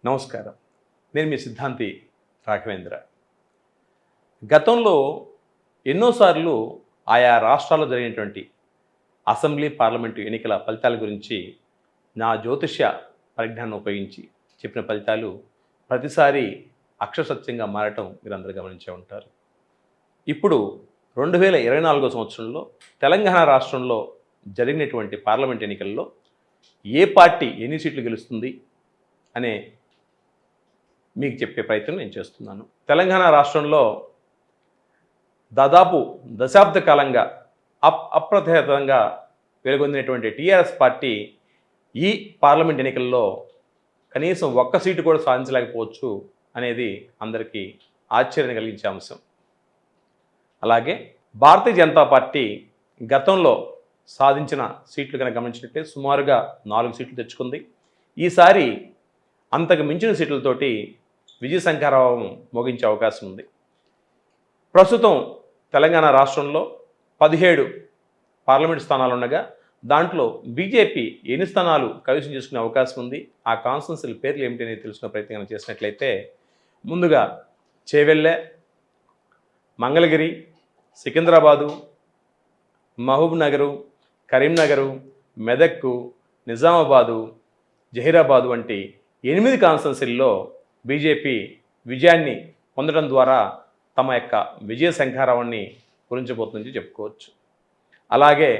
నమస్కారం. నేను మీ సిద్ధాంతి రాఘవేంద్ర. గతంలో ఎన్నోసార్లు ఆయా రాష్ట్రాల్లో జరిగినటువంటి అసెంబ్లీ, పార్లమెంటు ఎన్నికల ఫలితాల గురించి నా జ్యోతిష్య పరిజ్ఞానం ఉపయోగించి చెప్పిన ఫలితాలు ప్రతిసారి అక్షరసత్యంగా మారటం మీరందరూ గమనించే ఉంటారు. ఇప్పుడు 2024 సంవత్సరంలో తెలంగాణ రాష్ట్రంలో జరిగినటువంటి పార్లమెంట్ ఎన్నికల్లో ఏ పార్టీ ఎన్ని సీట్లు గెలుస్తుంది అనే మీకు చెప్పే ప్రయత్నం నేను చేస్తున్నాను. తెలంగాణ రాష్ట్రంలో దాదాపు దశాబ్ద కాలంగా అప్రతిహతంగా వెలుగొందినటువంటి టీఆర్ఎస్ పార్టీ ఈ పార్లమెంట్ ఎన్నికల్లో కనీసం ఒక్క సీటు కూడా సాధించలేకపోవచ్చు అనేది అందరికీ ఆశ్చర్యం కలిగించే అంశం. అలాగే భారతీయ జనతా పార్టీ గతంలో సాధించిన సీట్లు కనుక గమనించినట్టే సుమారుగా 4 సీట్లు తెచ్చుకుంది. ఈసారి అంతకు మించిన సీట్లతోటి విజయ శంఖారావం మోగించే అవకాశం ఉంది. ప్రస్తుతం తెలంగాణ రాష్ట్రంలో 17 పార్లమెంట్ స్థానాలు ఉండగా దాంట్లో బీజేపీ ఎన్ని స్థానాలు కైవసం చేసుకునే అవకాశం ఉంది, ఆ కాన్స్టిట్యున్సీల పేర్లు ఏమిటి అనేది తెలుసుకునే ప్రయత్నం చేసినట్లయితే ముందుగా చేవెళ్ళె, మంగళగిరి, సికింద్రాబాదు, మహబూబ్ నగరు, కరీంనగరు, మెదక్కు, నిజామాబాదు, జహీరాబాదు వంటి 8 కాన్స్టిట్యున్సీల్లో బీజేపీ విజయాన్ని పొందడం ద్వారా తమ యొక్క విజయ శంఖారావాన్ని పూరించబోతుందని చెప్పుకోవచ్చు. అలాగే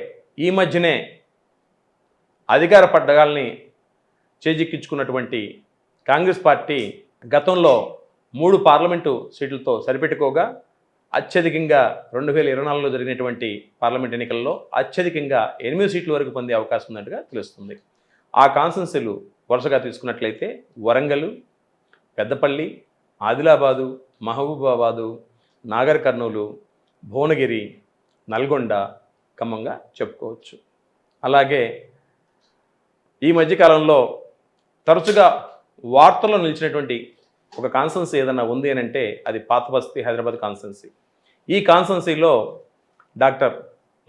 ఈ మధ్యనే అధికార పట్టగాల్ని చేజిక్కించుకున్నటువంటి కాంగ్రెస్ పార్టీ గతంలో 3 పార్లమెంటు సీట్లతో సరిపెట్టుకోగా అత్యధికంగా 2024లో జరిగినటువంటి పార్లమెంట్ ఎన్నికల్లో అత్యధికంగా 8 సీట్ల వరకు పొందే అవకాశం ఉన్నట్టుగా తెలుస్తుంది. ఆ కాన్స్టిట్యున్సీలు వరుసగా తీసుకున్నట్లయితే వరంగల్, పెద్దపల్లి, ఆదిలాబాదు, మహబూబాబాదు, నాగర్ కర్నూలు, భువనగిరి, నల్గొండ, ఖమ్మంగా చెప్పుకోవచ్చు. అలాగే ఈ మధ్యకాలంలో తరచుగా వార్తల్లో నిలిచినటువంటి ఒక కాన్స్టిట్యున్సీ ఏదైనా ఉంది అని అంటే అది పాత బస్తీ హైదరాబాద్ కాన్స్టిట్యున్సీ. ఈ కాన్స్టిట్యున్సీలో డాక్టర్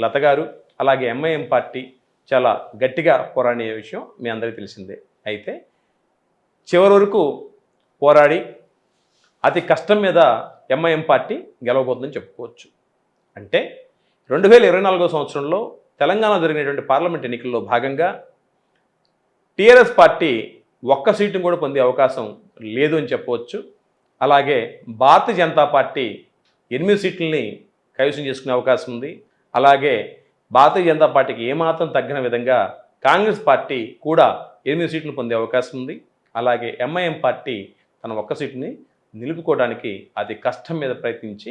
లత గారు అలాగే ఎంఐఎం పార్టీ చాలా గట్టిగా పోరాడే విషయం మీ అందరికీ తెలిసిందే. అయితే చివరి వరకు పోరాడి అతి కష్టం మీద ఎంఐఎం పార్టీ గెలవబోతుందని చెప్పుకోవచ్చు. అంటే 2024 సంవత్సరంలో తెలంగాణ జరిగినటువంటి పార్లమెంట్ ఎన్నికల్లో భాగంగా టీఆర్ఎస్ పార్టీ ఒక్క సీటును కూడా పొందే అవకాశం లేదు అని చెప్పవచ్చు. అలాగే భారతీయ జనతా పార్టీ 8 సీట్లని కైవసం చేసుకునే అవకాశం ఉంది. అలాగే భారతీయ జనతా పార్టీకి ఏమాత్రం తగ్గిన విధంగా కాంగ్రెస్ పార్టీ కూడా 8 సీట్లు పొందే అవకాశం ఉంది. అలాగే ఎంఐఎం పార్టీ తన ఒక్క సీటుని నిలుపుకోవడానికి అతి కష్టం మీద ప్రయత్నించి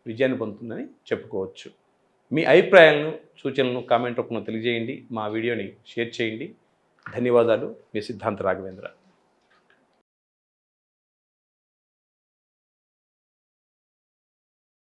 విజయాన్ని పొందుతుందని చెప్పుకోవచ్చు. మీ అభిప్రాయాలను, సూచనలను కామెంట్ రూపంలో తెలియజేయండి. మా వీడియోని షేర్ చేయండి. ధన్యవాదాలు. మీ సిద్ధాంత రాఘవేంద్ర.